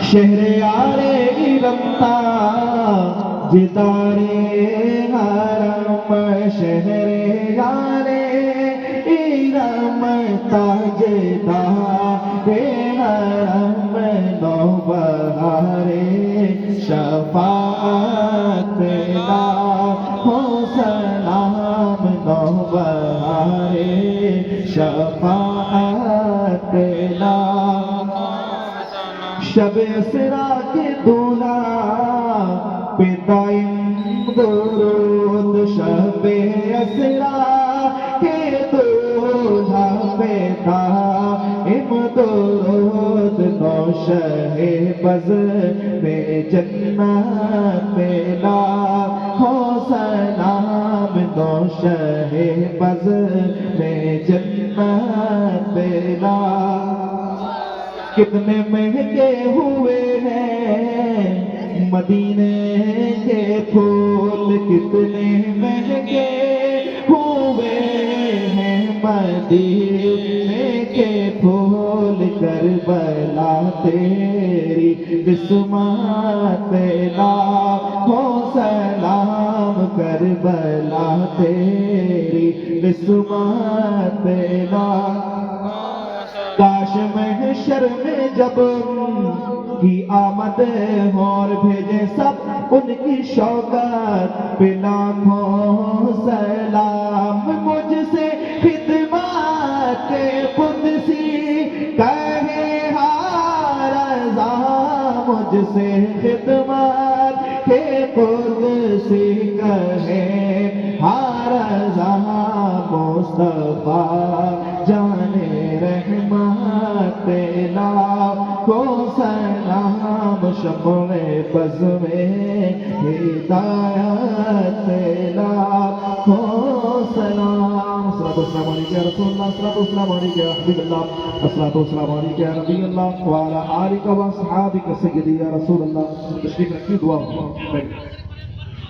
شہریارے ارمتا جدارے حرم شہریارے ارم تاجدارے حرم نوبہارے شفاعت لاکھوں سلام نوبہارے شفاعت لاکھوں شب اسرا کے دولہ پہ دائم درود شب اسرا کے دولہ پہ دائم درود نوشہ بز میں جنت پہ لاکھوں سلام نوشہ بز میں جنت پہ کتنے مہنگے ہوئے ہیں مدینے کے پھول کتنے مہنگے ہوئے ہیں مدینے کے پھول کربلا تیری قسمت لاکھوں سلام کربلا تیری قسمت کاش محشر میں جب کی آمد ہو اور بھیجے سب ان کی شوکت پہ لاکھوں سلام مجھ سے خدمات قدسی کہے ہر رضا مجھ سے خدمات قدسی کہے ہر رضا مصطفیٰ جانے رحمت لاکھوں سلام شمع بز میں ہدایت لاکھوں سلام السلام علیکم یا رسول اللہ السلام علیکم یا حبیب اللہ السلام علیکم یا نبی اللہ وعلی آلک و اصحابک سیدی یا رسول اللہ تشریف رکھیے دعا